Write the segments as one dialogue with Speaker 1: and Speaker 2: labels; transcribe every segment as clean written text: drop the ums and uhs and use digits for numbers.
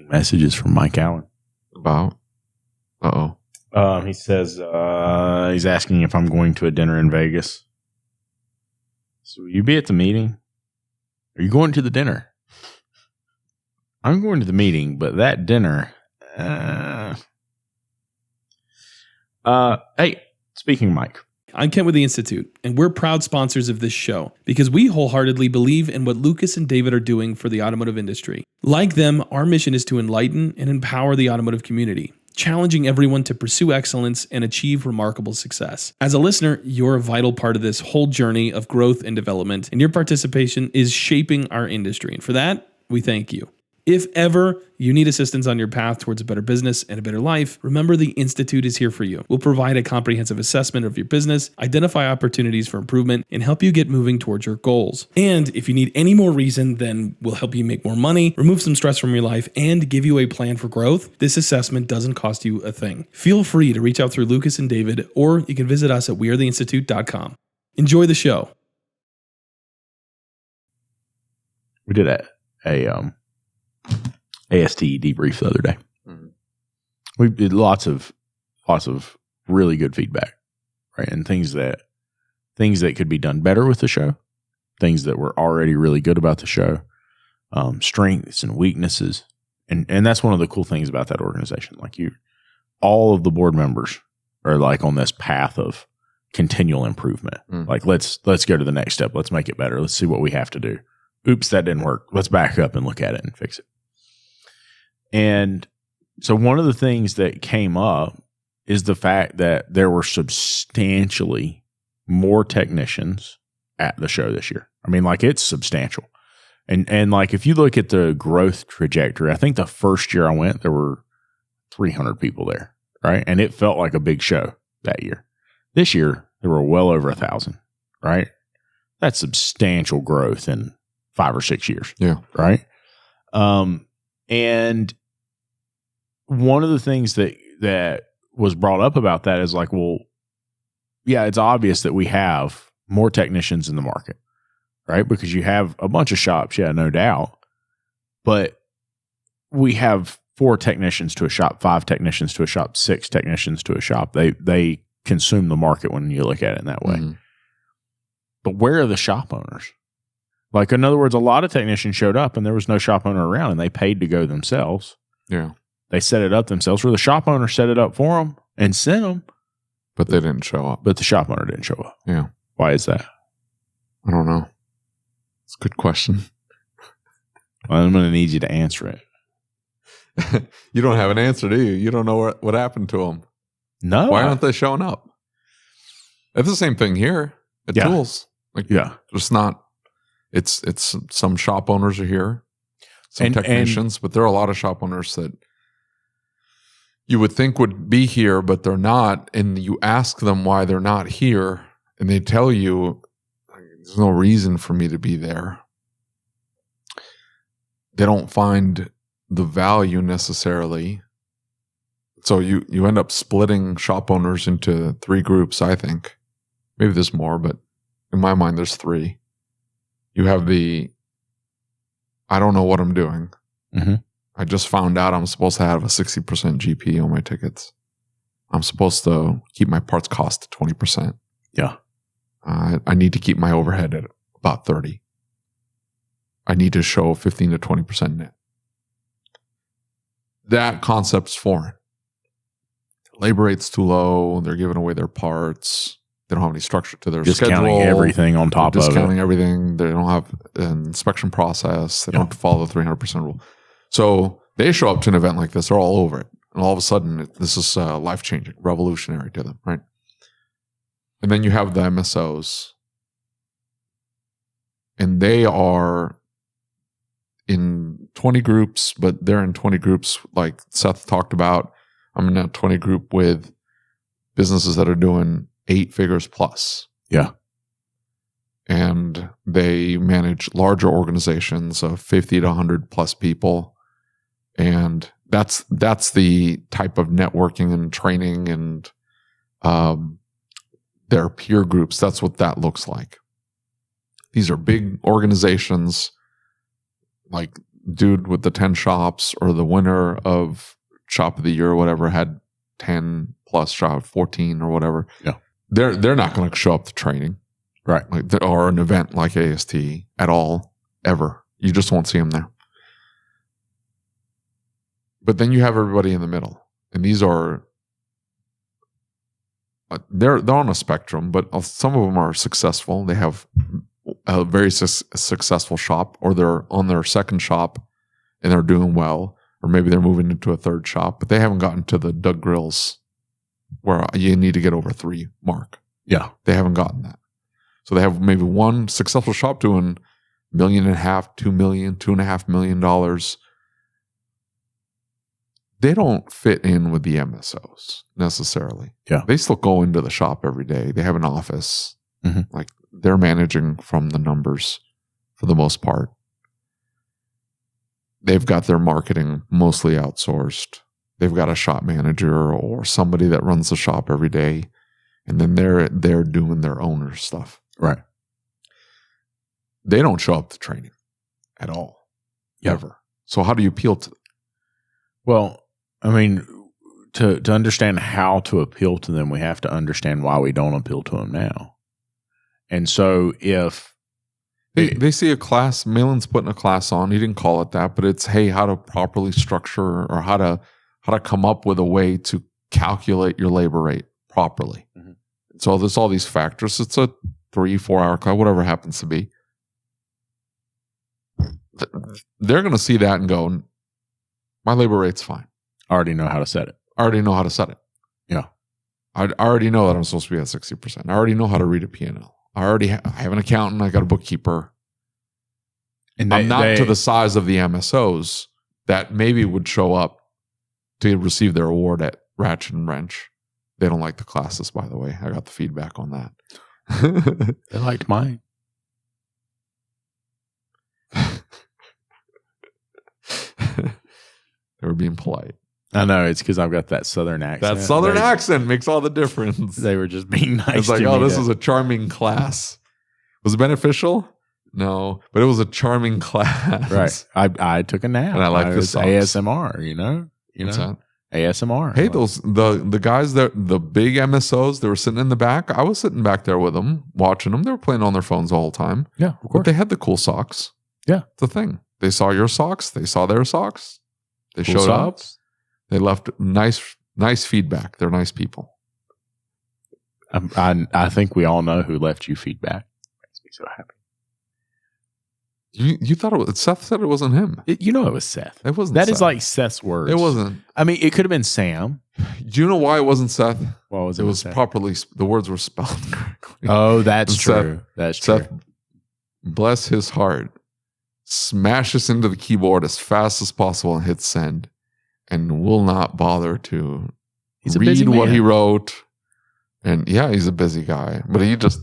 Speaker 1: getting messages from Mike Allen.
Speaker 2: About? Uh-oh.
Speaker 1: He says he's asking if I'm going to a dinner in Vegas. So will you be at the meeting? Are you going to the dinner? I'm going to the meeting, but that dinner. Hey, speaking of Mike.
Speaker 3: I'm Kent with the Institute, and we're proud sponsors of this show because we wholeheartedly believe in what Lucas and David are doing for the automotive industry. Like them, our mission is to enlighten and empower the automotive community, challenging everyone to pursue excellence and achieve remarkable success. As a listener, you're a vital part of this whole journey of growth and development, and your participation is shaping our industry. And for that, we thank you. If ever you need assistance on your path towards a better business and a better life, remember the Institute is here for you. We'll provide a comprehensive assessment of your business, identify opportunities for improvement, and help you get moving towards your goals. And if you need any more reason, then we'll help you make more money, remove some stress from your life, and give you a plan for growth. This assessment doesn't cost you a thing. Feel free to reach out through Lucas and David, or you can visit us at wearetheinstitute.com. Enjoy the show.
Speaker 1: We did a AST debrief the other day. Mm-hmm. We did lots of really good feedback, right? And things that could be done better with the show, things that were already really good about the show, strengths and weaknesses. And that's one of the cool things about that organization. Like all of the board members are like on this path of continual improvement. Mm. Like let's go to the next step. Let's make it better. Let's see what we have to do. Oops, that didn't work. Let's back up and look at it and fix it. And so one of the things that came up is the fact that there were substantially more technicians at the show this year. I mean, like it's substantial. And like if you look at the growth trajectory, I think the first year I went, there were 300 people there, right? And it felt like a big show that year. This year, there were well over 1,000, right? That's substantial growth in 5 or 6 years.
Speaker 2: Yeah.
Speaker 1: Right. And one of the things that was brought up about that is like, well, yeah, it's obvious that we have more technicians in the market, right? Because you have a bunch of shops. Yeah, no doubt. But we have 4 technicians to a shop, 5 technicians to a shop, 6 technicians to a shop. They consume the market when you look at it in that way. Mm-hmm. But where are the shop owners? Like, in other words, a lot of technicians showed up and there was no shop owner around and they paid to go themselves.
Speaker 2: Yeah.
Speaker 1: They set it up themselves, or the shop owner set it up for them and sent them.
Speaker 2: But they didn't show up.
Speaker 1: But the shop owner didn't show up.
Speaker 2: Yeah.
Speaker 1: Why is that?
Speaker 2: I don't know. It's a good question.
Speaker 1: Well, I'm going to need you to answer it.
Speaker 2: You don't have an answer, do you? You don't know what happened to them.
Speaker 1: No.
Speaker 2: Why aren't they showing up? It's the same thing here at Tools. Like, there's not. It's some shop owners are here, some technicians, but there are a lot of shop owners that you would think would be here, but they're not. And you ask them why they're not here, and they tell you, there's no reason for me to be there. They don't find the value necessarily. So you end up splitting shop owners into 3 groups, I think. Maybe there's more, but in my mind, there's 3. You have I don't know what I'm doing. Mm-hmm. I just found out I'm supposed to have a 60% GP on my tickets. I'm supposed to keep my parts cost to 20%.
Speaker 1: Yeah.
Speaker 2: I need to keep my overhead at about 30. I need to show 15 to 20% net. That concept's foreign. Labor rate's too low. They're giving away their parts. They don't have any structure to their schedule.
Speaker 1: Discounting everything on top of it.
Speaker 2: Discounting everything. They don't have an inspection process. They don't follow the 300% rule. So they show up to an event like this. They're all over it. And all of a sudden, this is life-changing, revolutionary to them, right? And then you have the MSOs. And they are in 20 groups, but they're in 20 groups like Seth talked about. I'm in a 20 group with businesses that are doing 8 figures plus.
Speaker 1: Yeah.
Speaker 2: And they manage larger organizations of 50 to 100 plus people. And that's the type of networking and training and their peer groups. That's what that looks like. These are big organizations. Like dude with the 10 shops or the winner of shop of the year or whatever had 10 plus shop, 14 or whatever.
Speaker 1: Yeah.
Speaker 2: They're not going to show up to training.
Speaker 1: Right.
Speaker 2: Or an event like AST at all, ever. You just won't see them there. But then you have everybody in the middle. And these are, they're on a spectrum, but some of them are successful. They have a very successful shop, or they're on their second shop and they're doing well, or maybe they're moving into a third shop, but they haven't gotten to the Doug Grills where you need to get over 3 mark.
Speaker 1: Yeah.
Speaker 2: They haven't gotten that. So they have maybe one successful shop doing $1.5 million, $2 million, $2.5 million. They don't fit in with the MSOs necessarily.
Speaker 1: Yeah.
Speaker 2: They still go into the shop every day. They have an office.
Speaker 1: Mm-hmm.
Speaker 2: Like they're managing from the numbers for the most part. They've got their marketing mostly outsourced. They've got a shop manager or somebody that runs the shop every day. And then they're doing their owner stuff.
Speaker 1: Right.
Speaker 2: They don't show up to training at all.
Speaker 1: Yeah.
Speaker 2: Ever. So how do you appeal to them?
Speaker 1: Well, I mean, to understand how to appeal to them, we have to understand why we don't appeal to them now. And so if
Speaker 2: they see a class, Malin's putting a class on, he didn't call it that, but it's, hey, how to properly structure or how to come up with a way to calculate your labor rate properly. Mm-hmm. So there's all these factors. It's a 3-4 hour class, whatever it happens to be. They're going to see that and go, my labor rate's fine.
Speaker 1: I already know how to set it.
Speaker 2: I already know how to set it.
Speaker 1: Yeah.
Speaker 2: I already know that I'm supposed to be at 60%. I already know how to read a P&L. I have an accountant. I got a bookkeeper. And I'm not to the size of the MSOs that maybe would show up to receive their award at Ratchet and Wrench. They don't like the classes, by the way. I got the feedback on that.
Speaker 1: They liked mine.
Speaker 2: They were being polite.
Speaker 1: I know, it's because I've got that Southern accent.
Speaker 2: That Southern accent makes all the difference.
Speaker 1: They were just being nice.
Speaker 2: It's like,
Speaker 1: to
Speaker 2: oh,
Speaker 1: me
Speaker 2: this is a charming class. Was it beneficial? No, but it was a charming class.
Speaker 1: Right. I took a nap.
Speaker 2: And I like this
Speaker 1: ASMR, you know?
Speaker 2: What's that?
Speaker 1: ASMR.
Speaker 2: Hey, those the guys that the big MSOs, they were sitting in the back. I was sitting back there with them, watching them. They were playing on their phones the whole time.
Speaker 1: Yeah, of course.
Speaker 2: But they had the cool socks.
Speaker 1: Yeah.
Speaker 2: It's the thing. They saw your socks. They saw their socks. They
Speaker 1: Cool
Speaker 2: showed
Speaker 1: socks.
Speaker 2: up. They left nice feedback. They're nice people.
Speaker 1: I think we all know who left you feedback. Makes me so happy.
Speaker 2: You thought it was Seth said it wasn't him.
Speaker 1: It was Seth.
Speaker 2: It wasn't.
Speaker 1: That
Speaker 2: Seth.
Speaker 1: is like Seth's words.
Speaker 2: It wasn't.
Speaker 1: I mean, it could have been Sam.
Speaker 2: Do you know why it wasn't Seth?
Speaker 1: What was
Speaker 2: it? It was
Speaker 1: Seth?
Speaker 2: properly. The words were spelled correctly.
Speaker 1: Oh, that's true.
Speaker 2: Seth,
Speaker 1: That's true.
Speaker 2: Seth, bless his heart, smashes into the keyboard as fast as possible and hits send, and will not bother to read what he wrote. And yeah, he's a busy guy, but he just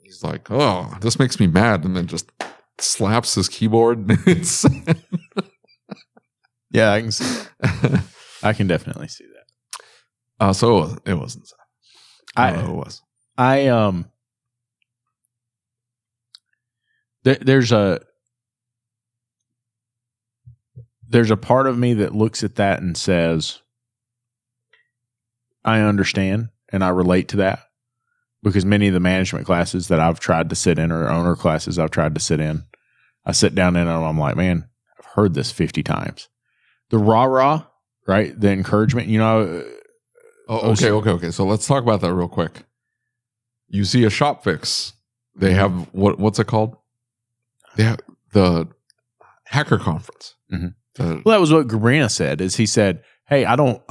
Speaker 2: he's like, oh, this makes me mad, and then just slaps his keyboard.
Speaker 1: Yeah, I can see that. I can definitely see that.
Speaker 2: So it wasn't.
Speaker 1: It
Speaker 2: was.
Speaker 1: There's a part of me that looks at that and says, I understand and I relate to that, because many of the management classes that I've tried to sit in, or owner classes I've tried to sit in, I sit down in and I'm like, man, I've heard this 50 times. The rah-rah, right? The encouragement,
Speaker 2: Okay. So let's talk about that real quick. You see a shop fix. They have what's it called? They have the hacker conference.
Speaker 1: Mm-hmm. Well, that was what Gabrina said. Is he said, "Hey, I don't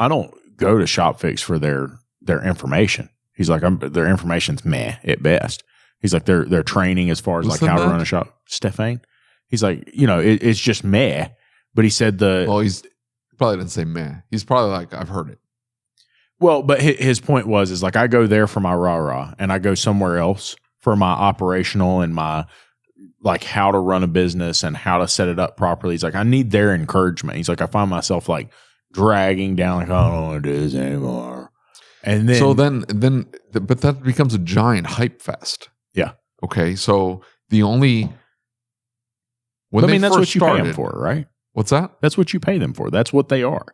Speaker 1: go to ShopFix for their information." He's like, their information's meh at best. He's like, their training as far as like how to run a shop. Stefan, he's like, it's just meh. But he said
Speaker 2: he's probably didn't say meh. He's probably like, I've heard it.
Speaker 1: Well, but his point is like, I go there for my rah-rah, and I go somewhere else for my operational and my like how to run a business and how to set it up properly. He's like, I need their encouragement. He's like, I find myself like dragging down, like, I don't want to do this anymore. And then, but that becomes a giant hype fest. Yeah.
Speaker 2: Okay. So the only When they
Speaker 1: that's
Speaker 2: first
Speaker 1: what you pay
Speaker 2: started,
Speaker 1: them for, right?
Speaker 2: What's that?
Speaker 1: That's what you pay them for. That's what they are.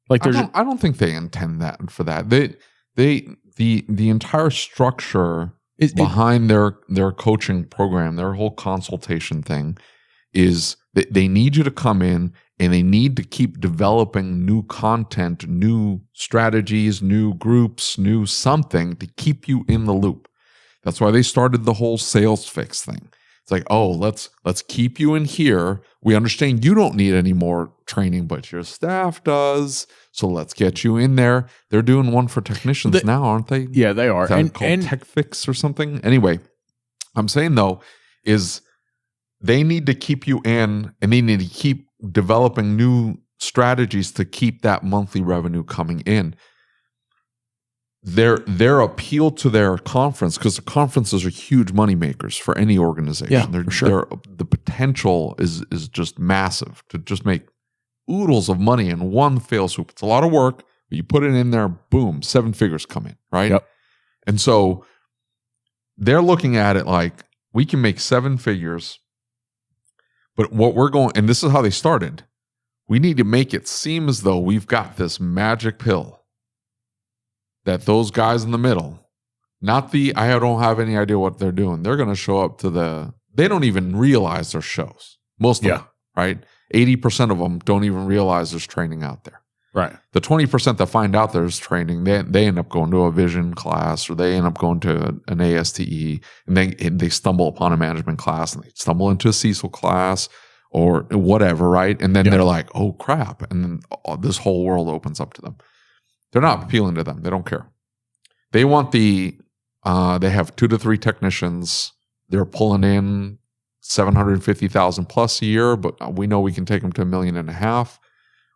Speaker 1: Like
Speaker 2: I don't think they intend that for that. The entire structure behind their coaching program, their whole consultation thing, is that they need you to come in and they need to keep developing new content, new strategies, new groups, new something to keep you in the loop. That's why they started the whole sales fix thing. It's like, oh, let's keep you in here. We understand you don't need any more training, but your staff does. So let's get you in there. They're doing one for technicians now, aren't they?
Speaker 1: Yeah, they are.
Speaker 2: Is that called Tech Fix or something? Anyway, I'm saying though, is they need to keep you in, and they need to keep developing new strategies to keep that monthly revenue coming in. Their appeal to their conference, because the conferences are huge money makers for any organization.
Speaker 1: Yeah, for sure.
Speaker 2: The potential is just massive to just make oodles of money in one fell swoop. It's a lot of work, but you put it in there, boom, 7 figures come in, right?
Speaker 1: Yep.
Speaker 2: And so they're looking at it like, we can make 7 figures, but what we're going, and this is how they started, we need to make it seem as though we've got this magic pill that those guys in the middle, not the, I don't have any idea what they're doing. They're going to show up to they don't even realize there's shows. Most of them, right? 80% of them don't even realize there's training out there.
Speaker 1: Right.
Speaker 2: The 20% that find out there's training, they end up going to a vision class, or they end up going to an ASTE, and they stumble upon a management class, and they stumble into a Cecil class or whatever, right? And then they're like, oh crap. And then this whole world opens up to them. They're not appealing to them. They don't care. They want they have 2 to 3 technicians. They're pulling in $750,000 plus a year, but we know we can take them to $1.5 million.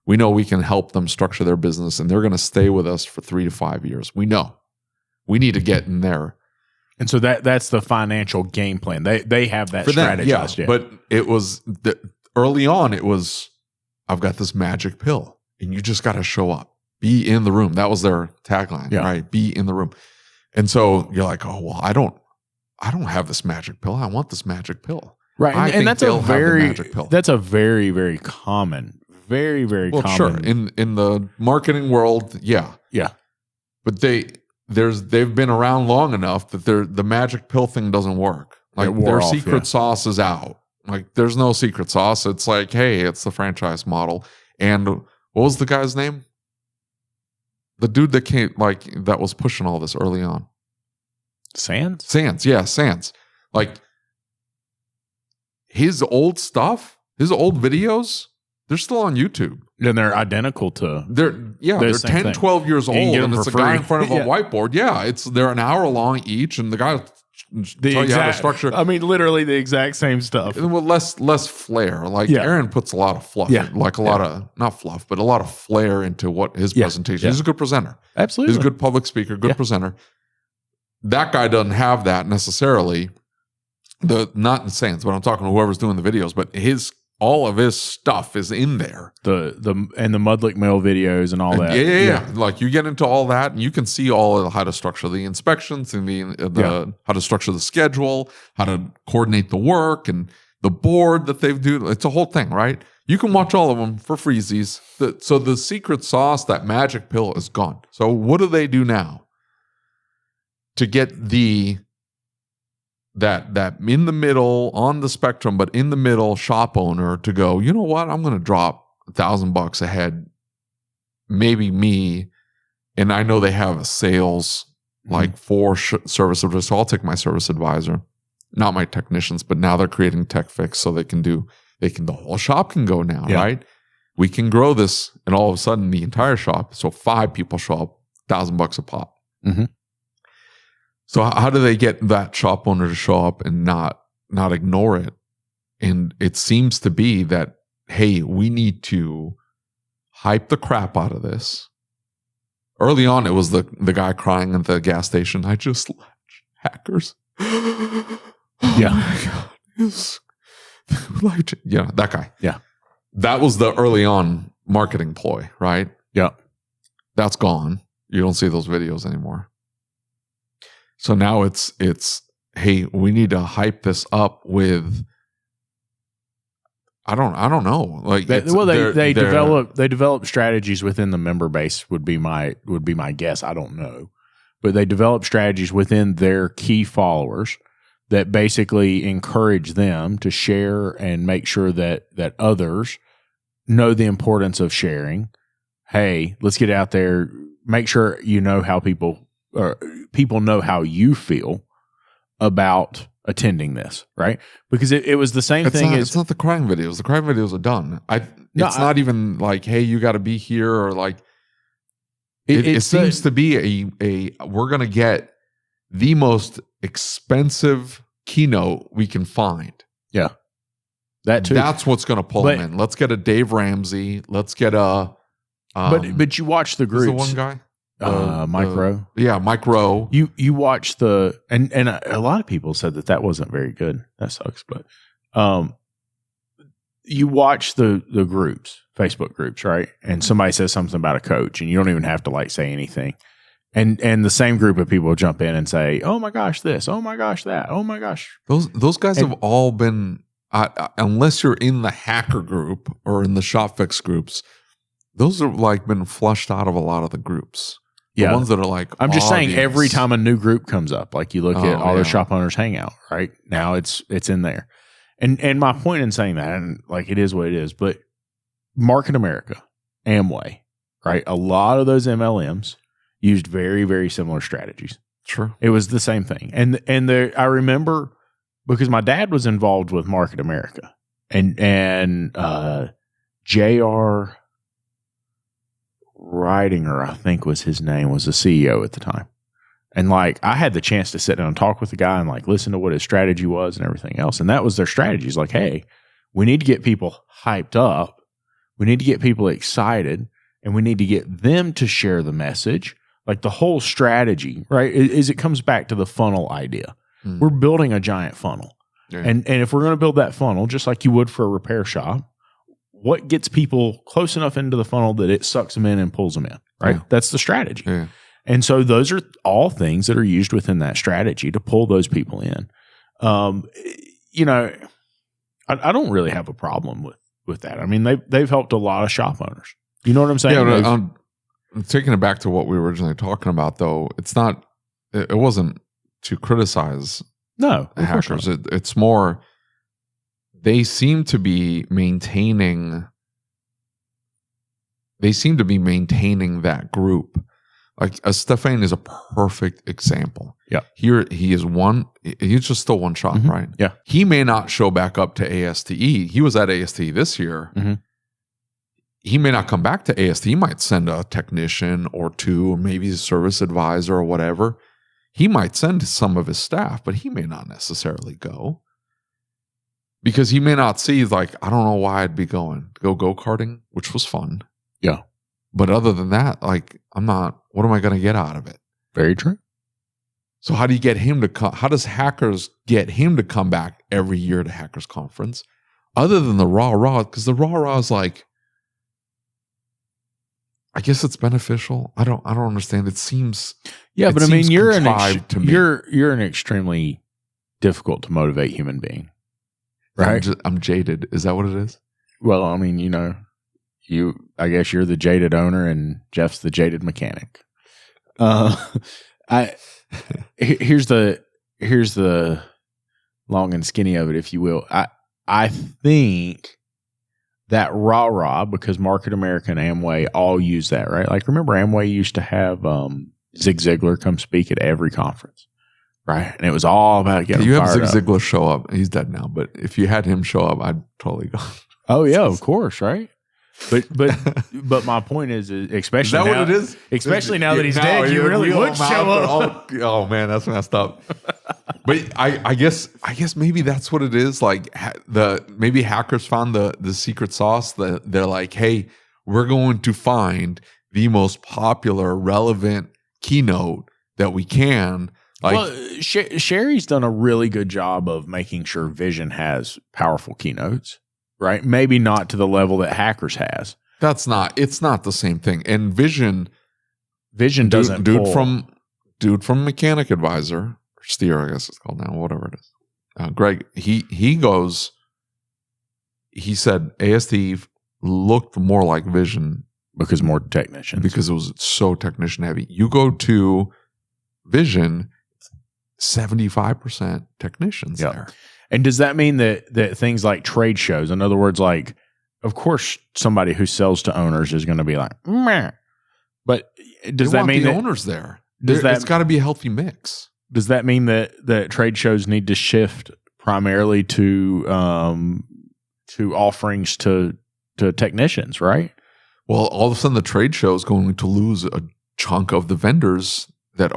Speaker 2: We know we can help them structure their business, and they're going to stay with us for 3 to 5 years. We know. We need to get in there.
Speaker 1: And so that's the financial game plan. They have that strategized.
Speaker 2: Yeah. But it was early on, it was, I've got this magic pill, and you just got to show up. Be in the room. That was their tagline, right? Be in the room. And so you're like, oh, well, I don't have this magic pill. I want this magic pill.
Speaker 1: Right. And that's a very, very common, very, very common.
Speaker 2: Well, sure. In the marketing world, yeah.
Speaker 1: Yeah.
Speaker 2: But they've been around long enough that the magic pill thing doesn't work. Like their secret sauce is out. Like there's no secret sauce. It's like, hey, it's the franchise model. And what was the guy's name? The dude that that was pushing all this early on. Sands. Yeah, Sands. Like his old stuff, his old videos, they're still on YouTube.
Speaker 1: And they're identical to
Speaker 2: they're 10, 12 years old, and it's a guy in front of a whiteboard. Yeah, they're an hour long each, and the guy tell you how to structure.
Speaker 1: I mean, literally the exact same stuff.
Speaker 2: With less flair. Like Aaron puts a lot of fluff, like a lot of, not fluff, but a lot of flair into what his presentation. He's a good presenter.
Speaker 1: Absolutely.
Speaker 2: He's a good public speaker, good presenter. That guy doesn't have that necessarily. Not in Sands, but I'm talking to whoever's doing the videos, but all of his stuff is in there.
Speaker 1: The Mudlick Mill videos and all that.
Speaker 2: Yeah. Like you get into all that, and you can see all of how to structure the inspections and how to structure the schedule, how to coordinate the work, and the board that they've do. It's a whole thing, right? You can watch all of them for freezies. So the secret sauce, that magic pill, is gone. So what do they do now to get that in the middle, on the spectrum, but in the middle shop owner to go, you know what? I'm going to drop $1,000 a head, maybe me. And I know they have a sales like for service advisor. So I'll take my service advisor, not my technicians, but now they're creating Tech Fix so the whole shop can go now, right? We can grow this, and all of a sudden the entire shop. So 5 people show up, $1,000 a pop.
Speaker 1: Mm-hmm.
Speaker 2: So how do they get that shop owner to show up and not ignore it? And it seems to be that, hey, we need to hype the crap out of this. Early on, it was the guy crying at the gas station. I just hackers. Oh my God. Yeah, that guy.
Speaker 1: Yeah.
Speaker 2: That was the early on marketing ploy, right?
Speaker 1: Yeah.
Speaker 2: That's gone. You don't see those videos anymore. So now it's hey, we need to hype this up with I don't know. Like,
Speaker 1: they develop strategies within the member base would be my guess. I don't know, but they develop strategies within their key followers that basically encourage them to share and make sure that others know the importance of sharing. Hey, let's get out there. Make sure you know how people know how you feel about attending this, right? Because it was the same thing.
Speaker 2: It's not the crying videos. The crying videos are done. It's not even like, hey, you got to be here, or like. It seems to be we're going to get the most expensive keynote we can find.
Speaker 1: Yeah, that too.
Speaker 2: That's what's going to pull them in. Let's get a Dave Ramsey. Let's get a.
Speaker 1: But you watch the groups.
Speaker 2: The one guy.
Speaker 1: Mike Rowe.
Speaker 2: Yeah, Mike Rowe.
Speaker 1: You watch and a lot of people said that wasn't very good. That sucks, but you watch the groups, Facebook groups, right? And somebody says something about a coach, and you don't even have to like say anything, and the same group of people will jump in and say, "Oh my gosh, this! Oh my gosh, that! Oh my gosh!"
Speaker 2: Those guys have all been, unless you're in the hacker group or in the ShopFix groups, those are like been flushed out of a lot of the groups. The ones that are like,
Speaker 1: I'm just saying, every time a new group comes up, like you look at Auto Shop Owners Hangout, right? Now it's in there. And my point in saying that, and like it is what it is, but Market America, Amway, right? A lot of those MLMs used very, very similar strategies.
Speaker 2: True.
Speaker 1: It was the same thing. And I remember because my dad was involved with Market America and J.R. Ridinger, I think was his name, was the CEO at the time. And like I had the chance to sit down and talk with the guy and like listen to what his strategy was and everything else. And that was their strategy. It's like, hey, we need to get people hyped up. We need to get people excited, and we need to get them to share the message. Like the whole strategy, right? Is it comes back to the funnel idea. We're building a giant funnel. Yeah. And if we're going to build that funnel, just like you would for a repair shop, what gets people close enough into the funnel that it sucks them in and pulls them in, right? Yeah. That's the strategy. Yeah. And so those are all things that are used within that strategy to pull those people in. You know, I don't really have a problem with that. I mean, they've helped a lot of shop owners. You know what I'm saying?
Speaker 2: Yeah, taking it back to what we were originally talking about, though, it wasn't to criticize hackers. It's more, they seem to be maintaining that group. Like Stefan is a perfect example.
Speaker 1: Yeah.
Speaker 2: Here he is he's just still one shop, right?
Speaker 1: Yeah.
Speaker 2: He may not show back up to ASTE. He was at ASTE this year. Mm-hmm. He may not come back to ASTE. He might send a technician or two, or maybe a service advisor or whatever. He might send some of his staff, but he may not necessarily go. Because he may not see, like, I don't know why I'd be going. Go-karting, which was fun.
Speaker 1: Yeah.
Speaker 2: But other than that, like, what am I going to get out of it?
Speaker 1: Very true.
Speaker 2: So how do you get him to come? How does Hackers get him to come back every year to Hackers Conference? Other than the rah-rah, because the rah-rah is like, I guess it's beneficial. I don't understand. It seems
Speaker 1: but I mean, you're an extremely difficult to motivate human being. Right?
Speaker 2: I'm jaded. Is that what it is?
Speaker 1: Well, I mean, I guess you're the jaded owner and Jeff's the jaded mechanic. Here's the long and skinny of it, if you will. I think that rah-rah, because Market America and Amway all use that, right? Like, remember Amway used to have Zig Ziglar come speak at every conference. Right. And it was all about getting
Speaker 2: you
Speaker 1: fired
Speaker 2: have Zig
Speaker 1: up.
Speaker 2: Ziglar show up. He's dead now, but if you had him show up, I'd totally go.
Speaker 1: Oh yeah, of course, right? But my point is especially
Speaker 2: is that
Speaker 1: now,
Speaker 2: what it is?
Speaker 1: Especially now that he's dead, you really would show up.
Speaker 2: Oh man, that's messed up. But I guess maybe that's what it is. Like maybe hackers found the secret sauce. That they're like, hey, we're going to find the most popular, relevant keynote that we can. Like,
Speaker 1: well, Sherry's done a really good job of making sure Vision has powerful keynotes, right? Maybe not to the level that Hackers has.
Speaker 2: It's not the same thing. And Vision
Speaker 1: doesn't
Speaker 2: dude from Mechanic Advisor, or Steer, I guess it's called now, whatever it is. Greg, he goes, he said AST looked more like Vision
Speaker 1: because more technicians.
Speaker 2: because it was so technician heavy. You go to Vision, 75% technicians there.
Speaker 1: And does that mean that things like trade shows, in other words, like, of course, somebody who sells to owners is going to be like, meh. But does that mean
Speaker 2: the
Speaker 1: that
Speaker 2: owners there?
Speaker 1: It's
Speaker 2: got to be a healthy mix.
Speaker 1: Does that mean that trade shows need to shift primarily to offerings to technicians, right?
Speaker 2: Well, all of a sudden, the trade show is going to lose a chunk of the vendors that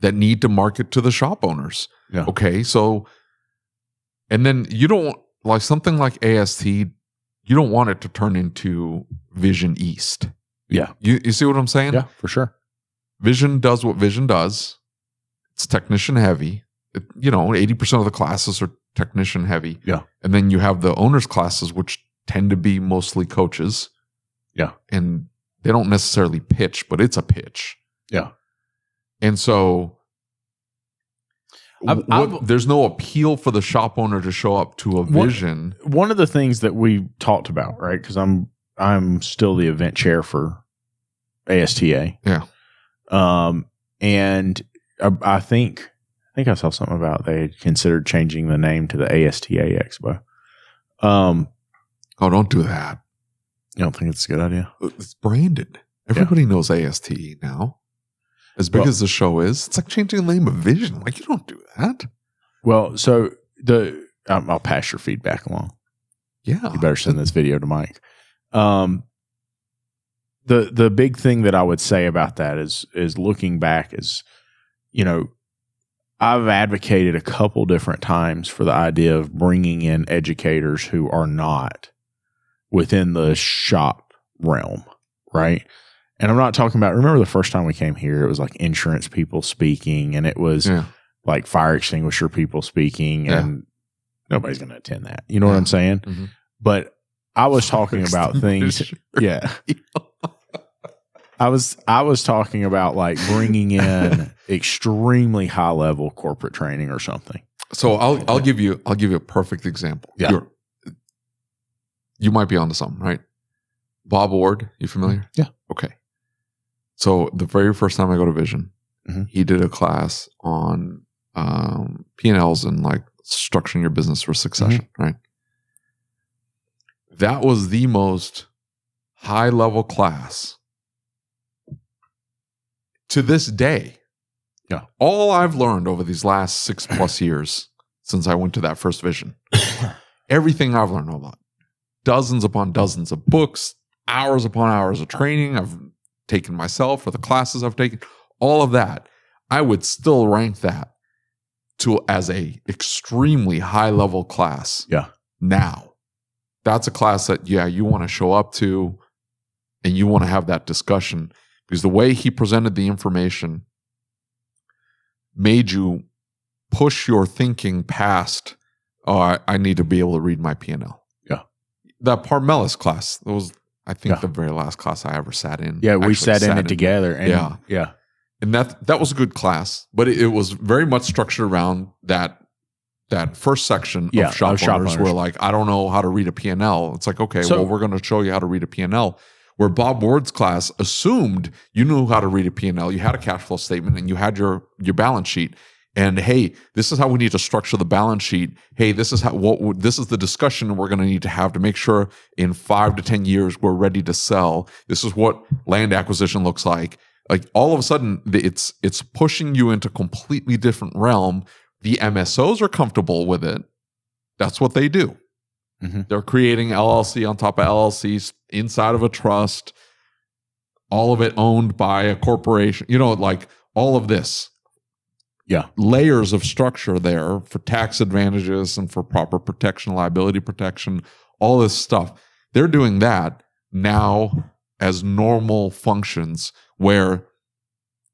Speaker 2: need to market to the shop owners.
Speaker 1: Yeah.
Speaker 2: Okay, so, and then you don't like something like AST. You don't want it to turn into Vision East.
Speaker 1: Yeah.
Speaker 2: You see what I'm saying?
Speaker 1: Yeah, for sure.
Speaker 2: Vision does what Vision does. It's technician heavy. 80% of the classes are technician heavy.
Speaker 1: Yeah.
Speaker 2: And then you have the owners classes, which tend to be mostly coaches.
Speaker 1: Yeah.
Speaker 2: And they don't necessarily pitch, but it's a pitch.
Speaker 1: Yeah.
Speaker 2: And so there's no appeal for the shop owner to show up to a Vision.
Speaker 1: One of the things that we talked about, right? Because I'm still the event chair for ASTA.
Speaker 2: Yeah.
Speaker 1: And I think I saw something about they had considered changing the name to the ASTA Expo.
Speaker 2: Oh, don't do that.
Speaker 1: You don't think it's a good idea?
Speaker 2: It's branded. Everybody knows AST now. As big as the show is, it's like changing the name of Vision. Like, you don't do that.
Speaker 1: Well, so I'll pass your feedback along.
Speaker 2: Yeah.
Speaker 1: You better send this video to Mike. The big thing that I would say about that is looking back is, I've advocated a couple different times for the idea of bringing in educators who are not within the shop realm, right? And I'm not talking about, remember the first time we came here, it was like insurance people speaking, and it was like fire extinguisher people speaking, and nobody's going to attend that. You know what I'm saying? Mm-hmm. But I was talking about things. Yeah. I was talking about like bringing in extremely high level corporate training or something.
Speaker 2: So I'll give you a perfect example.
Speaker 1: Yeah.
Speaker 2: You might be onto something, right? Bob Ward, you familiar?
Speaker 1: Yeah.
Speaker 2: Okay. So the very first time I go to Vision, he did a class on P&Ls and like structuring your business for succession, right? That was the most high level class to this day.
Speaker 1: Yeah.
Speaker 2: All I've learned over these last 6+ years since I went to that first Vision, everything I've learned about, dozens upon dozens of books, hours upon hours of training I've taken myself, or the classes I've taken, all of that, I would still rank that as a extremely high level class.
Speaker 1: Yeah.
Speaker 2: Now, that's a class that, you want to show up to and you want to have that discussion, because the way he presented the information made you push your thinking past, I need to be able to read my P&L.
Speaker 1: Yeah.
Speaker 2: That Parmelis class, that was, I think, the very last class I ever sat in.
Speaker 1: Yeah, we sat in it together. And yeah.
Speaker 2: And that was a good class, but it was very much structured around that first section of shop owners where, like, I don't know how to read a P&L. It's like, okay, well, we're going to show you how to read a P&L. Where Bob Ward's class assumed you knew how to read a P&L, you had a cash flow statement, and you had your balance sheet. And hey, this is how we need to structure the balance sheet. Hey, this is this is the discussion we're going to need to have to make sure in 5 to 10 years we're ready to sell. This is what land acquisition looks like. Like, all of a sudden, it's pushing you into a completely different realm. The MSOs are comfortable with it. That's what they do. Mm-hmm. They're creating LLC on top of LLCs inside of a trust, all of it owned by a corporation. Like all of this.
Speaker 1: Yeah.
Speaker 2: Layers of structure there for tax advantages and for proper protection, liability protection, all this stuff. They're doing that now as normal functions, where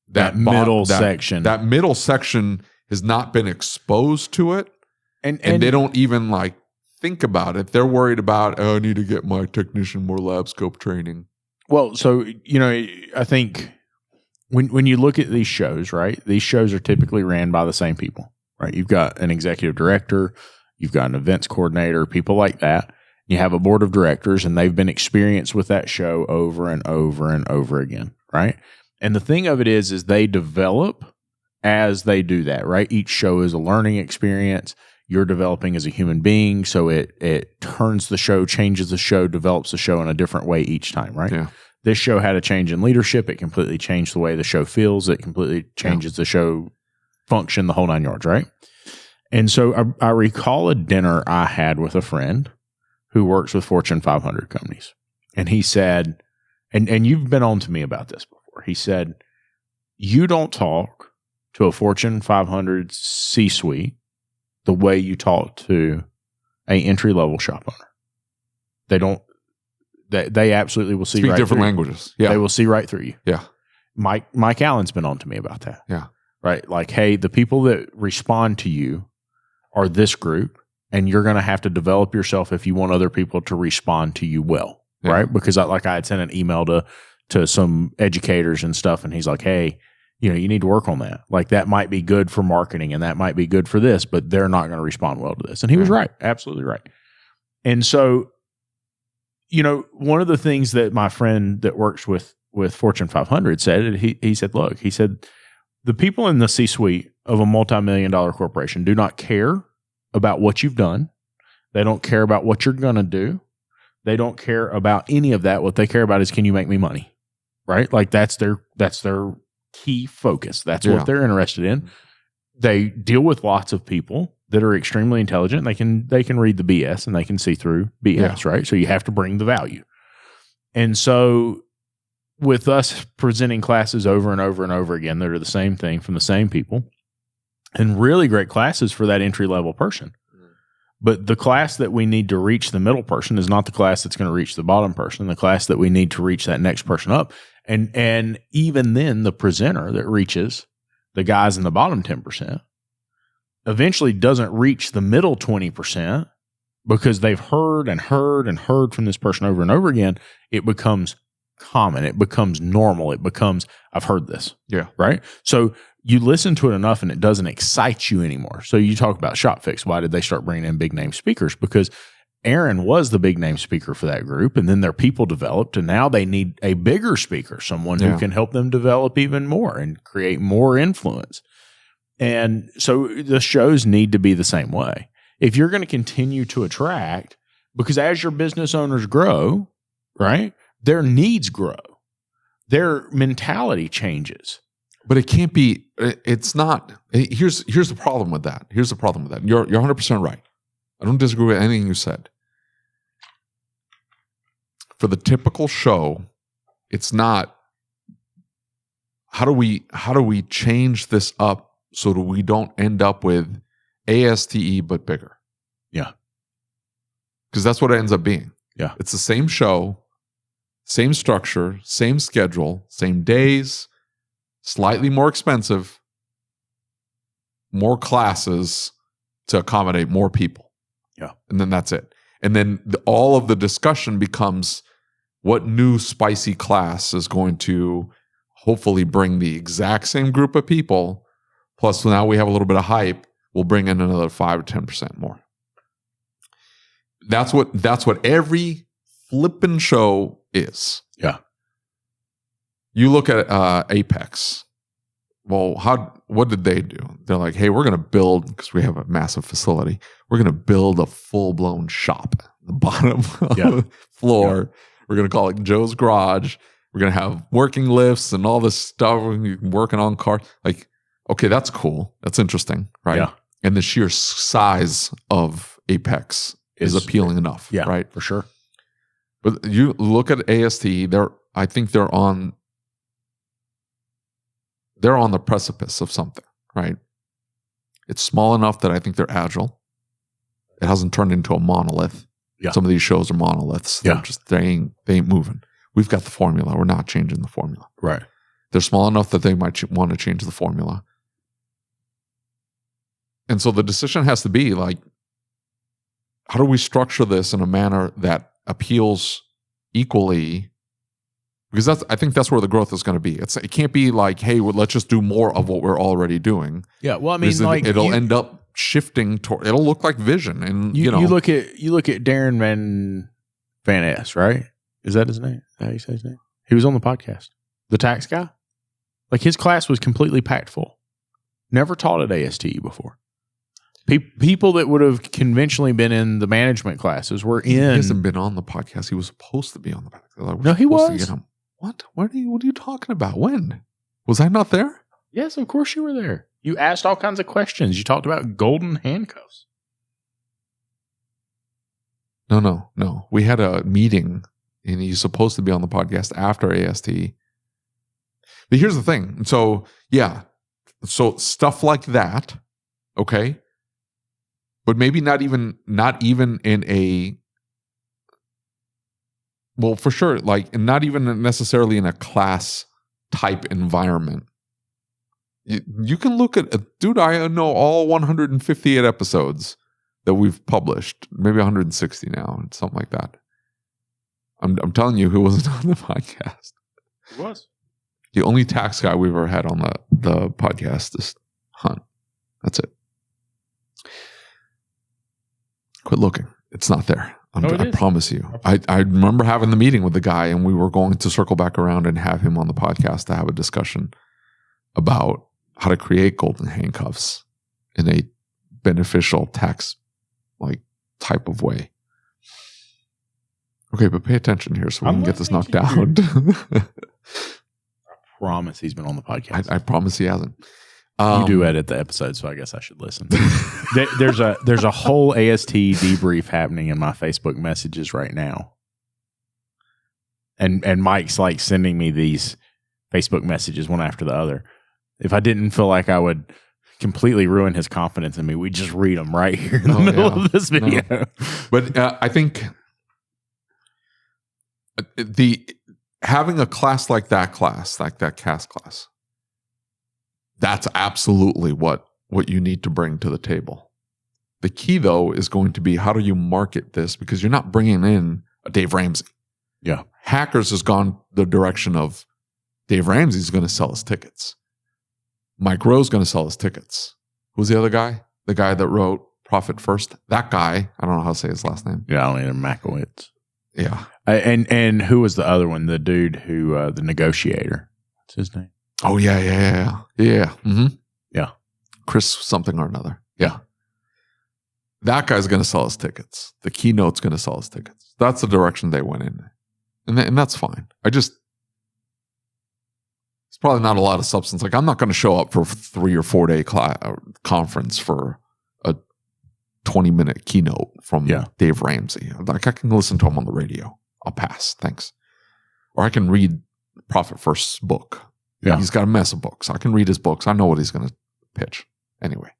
Speaker 2: that middle section has not been exposed to it. And they don't even like think about it. They're worried about, I need to get my technician more lab scope training.
Speaker 1: Well, so, I think when you look at these shows, right, these shows are typically ran by the same people, right? You've got an executive director, You've got an events coordinator, people like that. You have a board of directors, and they've been experienced with that show over and over and over again, right? And the thing of it is they develop as they do that, right? Each show is a learning experience. You're developing as a human being, so it turns the show, changes the show, develops the show in a different way each time, right?
Speaker 2: Yeah.
Speaker 1: This show had a change in leadership. It completely changed the way the show feels. It completely changes the show function, the whole 9 yards, right? And so I recall a dinner I had with a friend who works with Fortune 500 companies. And he said, and you've been on to me about this before. He said, you don't talk to a Fortune 500 C-suite the way you talk to a entry-level shop owner. They don't. They absolutely will see
Speaker 2: speak
Speaker 1: right
Speaker 2: different
Speaker 1: through
Speaker 2: languages.
Speaker 1: you.
Speaker 2: Yeah,
Speaker 1: They will see right through you.
Speaker 2: yeah,
Speaker 1: Mike Allen's been on to me about that.
Speaker 2: yeah,
Speaker 1: Right? Like, hey, the people that respond to you are this group, and you're going to have to develop yourself if you want other people to respond to you well,
Speaker 2: Yeah.
Speaker 1: right? Because I had sent an email to some educators and stuff, and he's like, hey, you need to work on that. Like, that might be good for marketing, and that might be good for this, but they're not going to respond well to this. And he was right. Absolutely right. And so, one of the things that my friend that works with Fortune 500 said, he said, look, he said, the people in the C-suite of a multi-million-dollar corporation do not care about what you've done. They don't care about what you're going to do. They don't care about any of that. What they care about is, can you make me money? Right? Like, that's their key focus. That's what they're interested in. They deal with lots of people that are extremely intelligent. They can read the BS and they can see through BS, right? So you have to bring the value. And so with us presenting classes over and over and over again that are the same thing from the same people, and really great classes for that entry-level person. But the class that we need to reach the middle person is not the class that's going to reach the bottom person. The class that we need to reach that next person up. And even then, the presenter that reaches the guys in the bottom 10% eventually doesn't reach the middle 20% because they've heard and heard and heard from this person over and over again. It becomes common. It becomes normal. It becomes, I've heard this.
Speaker 2: Yeah.
Speaker 1: Right? So you listen to it enough and it doesn't excite you anymore. So you talk about Shop Fix. Why did they start bringing in big name speakers? Because Aaron was the big name speaker for that group, and then their people developed, and now they need a bigger speaker, someone who can help them develop even more and create more influence. And so the shows need to be the same way. If you're going to continue to attract, because as your business owners grow, right, their needs grow, their mentality changes.
Speaker 2: But it can't be. It's not. Here's the problem with that. You're 100% right. I don't disagree with anything you said. For the typical show, it's not. How do we change this up so that we don't end up with ASTE but bigger?
Speaker 1: Yeah,
Speaker 2: because that's what it ends up being.
Speaker 1: Yeah,
Speaker 2: it's the same show, same structure, same schedule, same days, slightly more expensive, more classes to accommodate more people.
Speaker 1: Yeah,
Speaker 2: and then that's it. And then all of the discussion becomes what new spicy class is going to hopefully bring the exact same group of people. Plus, now we have a little bit of hype. We'll bring in another 5 or 10% more. That's what every flippin' show is.
Speaker 1: Yeah.
Speaker 2: You look at Apex. Well, what did they do? They're like, hey, we're going to build, because we have a massive facility, we're going to build a full-blown shop. The bottom of the floor. Yeah. We're going to call it Joe's Garage. We're going to have working lifts and all this stuff. We're working on cars. Like, okay, that's cool. That's interesting, right? Yeah. And the sheer size of Apex is appealing enough, right?
Speaker 1: For sure.
Speaker 2: But you look at AST, I think they're on the precipice of something, right? It's small enough that I think they're agile. It hasn't turned into a monolith. Yeah. Some of these shows are monoliths. They're just, they ain't moving. We've got the formula. We're not changing the formula.
Speaker 1: Right.
Speaker 2: They're small enough that they might want to change the formula. And so the decision has to be like, how do we structure this in a manner that appeals equally? Because I think that's where the growth is going to be. It can't be like, hey, let's just do more of what we're already doing.
Speaker 1: Yeah. Well, I mean,
Speaker 2: it'll end up shifting toward. It'll look like vision, and
Speaker 1: you look at Darren Van Ness, right? Is that his name? Is that how you say his name? He was on the podcast, the tax guy. Like his class was completely packed full. Never taught at ASTE before. People that would have conventionally been in the management classes were in. He
Speaker 2: hasn't been on the podcast. He was supposed to be on the podcast.
Speaker 1: No, he was.
Speaker 2: What? What are you talking about? When? Was I not there?
Speaker 1: Yes, of course you were there. You asked all kinds of questions. You talked about golden handcuffs.
Speaker 2: No. We had a meeting, and he's supposed to be on the podcast after ASTE. But here's the thing. So, yeah. So stuff like that, okay? But maybe not even in a, well, for sure, like, and not even necessarily in a class type environment. You can look at, dude, I know all 158 episodes that we've published, maybe 160 now, something like that. I'm telling you who wasn't on the podcast.
Speaker 1: Who was?
Speaker 2: The only tax guy we've ever had on the podcast is Hunt. That's it. Quit looking. It's not there. I promise you. I remember having the meeting with the guy, and we were going to circle back around and have him on the podcast to have a discussion about how to create golden handcuffs in a beneficial tax like type of way. Okay, but pay attention here so we can get this knocked out.
Speaker 1: I promise he's been on the podcast.
Speaker 2: I promise he hasn't.
Speaker 1: You do edit the episode, so I guess I should listen. There's a whole AST debrief happening in my Facebook messages right now, and Mike's like sending me these Facebook messages one after the other. If I didn't feel like I would completely ruin his confidence in me, we'd just read them right here in the middle of this video.
Speaker 2: No. But I think having a class like that CAS class. That's absolutely what you need to bring to the table. The key, though, is going to be how do you market this? Because you're not bringing in a Dave Ramsey.
Speaker 1: Yeah.
Speaker 2: Hackers has gone the direction of Dave Ramsey's going to sell us tickets. Mike Rowe's going to sell us tickets. Who's the other guy? The guy that wrote Profit First? That guy. I don't know how to say his last name.
Speaker 1: Yeah, I don't even Makowitz.
Speaker 2: Yeah.
Speaker 1: And who was the other one? The dude who, the negotiator. What's his name?
Speaker 2: Oh, yeah. Mm-hmm.
Speaker 1: Yeah.
Speaker 2: Chris something or another. Yeah. That guy's going to sell us tickets. The keynote's going to sell us tickets. That's the direction they went in. And that's fine. It's probably not a lot of substance. Like, I'm not going to show up for a 3 or 4 day conference for a 20-minute keynote from Dave Ramsey. Like, I can listen to him on the radio. I'll pass. Thanks. Or I can read Profit First's book. Yeah. He's got a mess of books. I can read his books. I know what he's going to pitch. Anyway.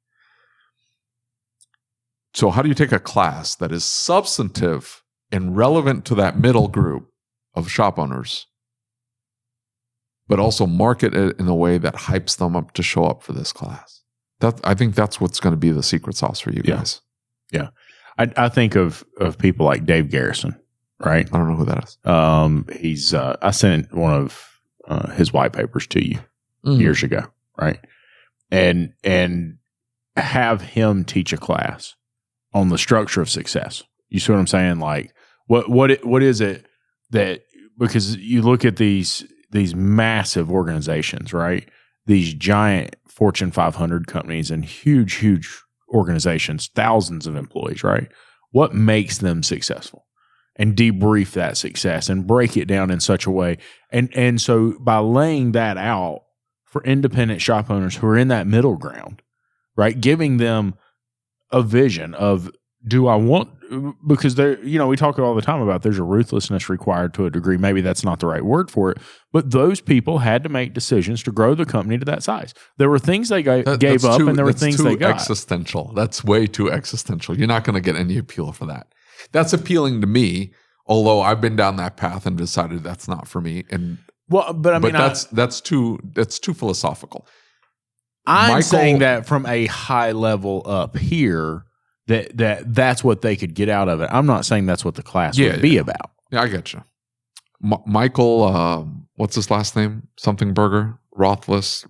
Speaker 2: So how do you take a class that is substantive and relevant to that middle group of shop owners, but also market it in a way that hypes them up to show up for this class? I think that's what's going to be the secret sauce for you guys.
Speaker 1: Yeah. I think of people like Dave Garrison, right?
Speaker 2: I don't know who that is.
Speaker 1: He's I sent one of his white papers to you years ago, right? And have him teach a class on the structure of success. You see what I'm saying? Like what is it that, because you look at these massive organizations, right? These giant Fortune 500 companies and huge organizations, thousands of employees, right? What makes them successful? And debrief that success and break it down in such a way. And so by laying that out for independent shop owners who are in that middle ground, right? Giving them a vision of, do I want, because we talk all the time about there's a ruthlessness required to a degree. Maybe that's not the right word for it, but those people had to make decisions to grow the company to that size. There were things they gave up, and there were things they got.
Speaker 2: Existential. That's way too existential. You're not going to get any appeal for that. That's appealing to me, although I've been down that path and decided that's not for me. And that's too philosophical.
Speaker 1: I'm saying that from a high level up here, that's what they could get out of it. I'm not saying that's what the class would be about.
Speaker 2: Yeah, I get you. Michael, what's his last name? Something Burger? Rollins.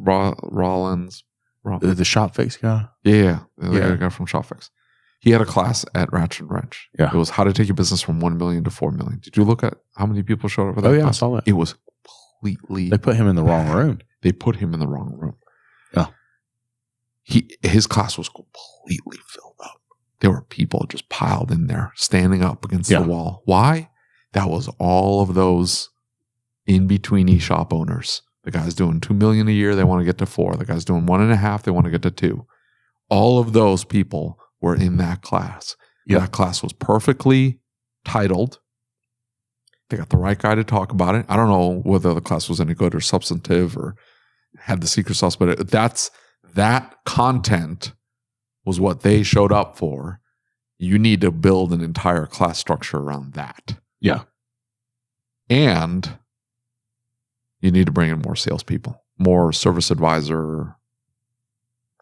Speaker 2: Rob?
Speaker 1: The shop fix guy?
Speaker 2: Yeah. The guy from Shop Fix. He had a class at Ratchet and Wrench.
Speaker 1: Yeah.
Speaker 2: It was how to take your business from 1 million to 4 million. Did you look at how many people showed up for that class?
Speaker 1: I saw that.
Speaker 2: It was completely...
Speaker 1: They put him in the wrong room.
Speaker 2: They put him in the wrong room.
Speaker 1: Yeah.
Speaker 2: His class was completely filled up. There were people just piled in there, standing up against the wall. Why? That was all of those in-between shop owners. The guy's doing $2 million a year, they want to get to 4. The guy's doing 1.5, they want to get to 2. All of those people were in that class.
Speaker 1: Yeah.
Speaker 2: That class was perfectly titled. They got the right guy to talk about it. I don't know whether the class was any good or substantive or had the secret sauce, but that content was what they showed up for. You need to build an entire class structure around that.
Speaker 1: Yeah.
Speaker 2: And you need to bring in more salespeople, more service advisor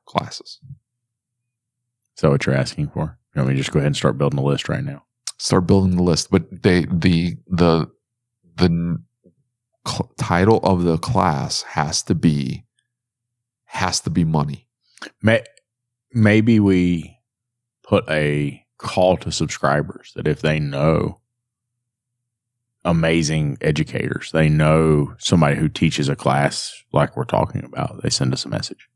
Speaker 2: classes.
Speaker 1: Is that what you're asking for? You want me to just go ahead and start building a list right now?
Speaker 2: Start building the list, but the title of the class has to be money.
Speaker 1: Maybe we put a call to subscribers that if they know amazing educators, they know somebody who teaches a class like we're talking about, they send us a message.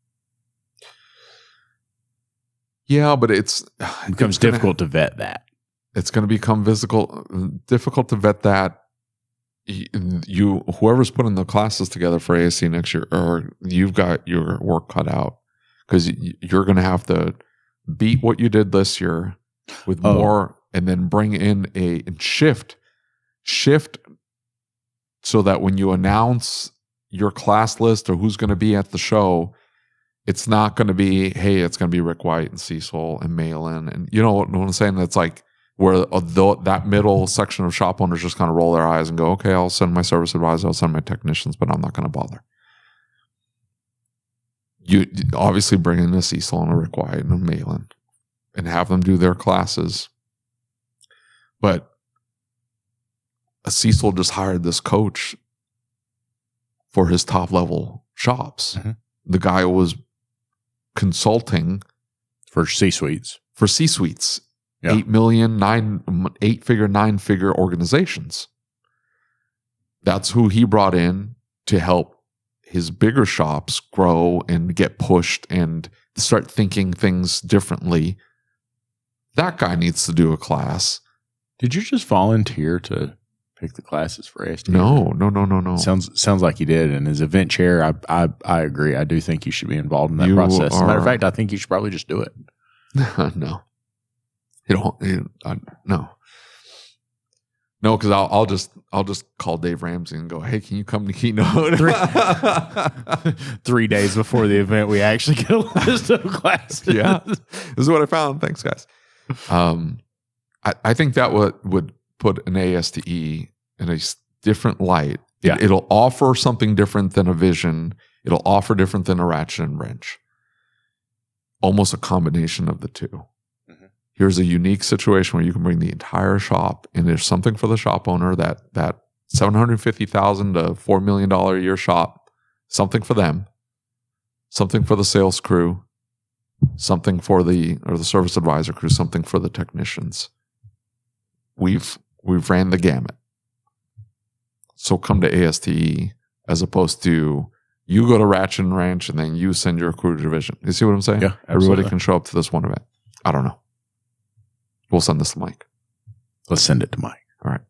Speaker 2: Yeah, but
Speaker 1: it becomes difficult to vet that.
Speaker 2: It's going to become difficult to vet that. Whoever's putting the classes together for ASC next year, or you've got your work cut out, because you're going to have to beat what you did this year with more, and then bring in and shift so that when you announce your class list or who's going to be at the show, it's not going to be, hey, it's going to be Rick White and Cecil and Malin. And you know what I'm saying? It's like where that middle section of shop owners just kind of roll their eyes and go, okay, I'll send my service advisor, I'll send my technicians, but I'm not going to bother. You obviously bring in a Cecil and a Rick White and a Malin and have them do their classes. But a Cecil just hired this coach for his top level shops. Mm-hmm. The guy was consulting
Speaker 1: for C-suites.
Speaker 2: Yeah. 8 million, 8-figure, 9-figure organizations. That's who he brought in to help his bigger shops grow and get pushed and start thinking things differently. That guy needs to do a class.
Speaker 1: Did you just volunteer to pick the classes for AST?
Speaker 2: No.
Speaker 1: Sounds like you did. And as event chair, I agree. I do think you should be involved in that process. As a matter of fact, I think you should probably just do it.
Speaker 2: No. No, because I'll just call Dave Ramsey and go, hey, can you come to keynote?
Speaker 1: 3 days before the event, we actually get a list of classes.
Speaker 2: Yeah, this is what I found. Thanks, guys. I think that would put an ASTE in a different light.
Speaker 1: Yeah.
Speaker 2: It'll offer something different than a Vision. It'll offer different than a Ratchet and Wrench. Almost a combination of the two. Here's a unique situation where you can bring the entire shop, and there's something for the shop owner, that $750,000 to $4 million a year shop, something for them, something for the sales crew, something for the service advisor crew, something for the technicians. We've ran the gamut. So come to ASTE as opposed to you go to Ratchet and Wrench and then you send your crew to division. You see what I'm saying?
Speaker 1: Yeah,
Speaker 2: everybody can show up to this one event. I don't know. We'll send this to Mike.
Speaker 1: Let's send it to Mike.
Speaker 2: All right.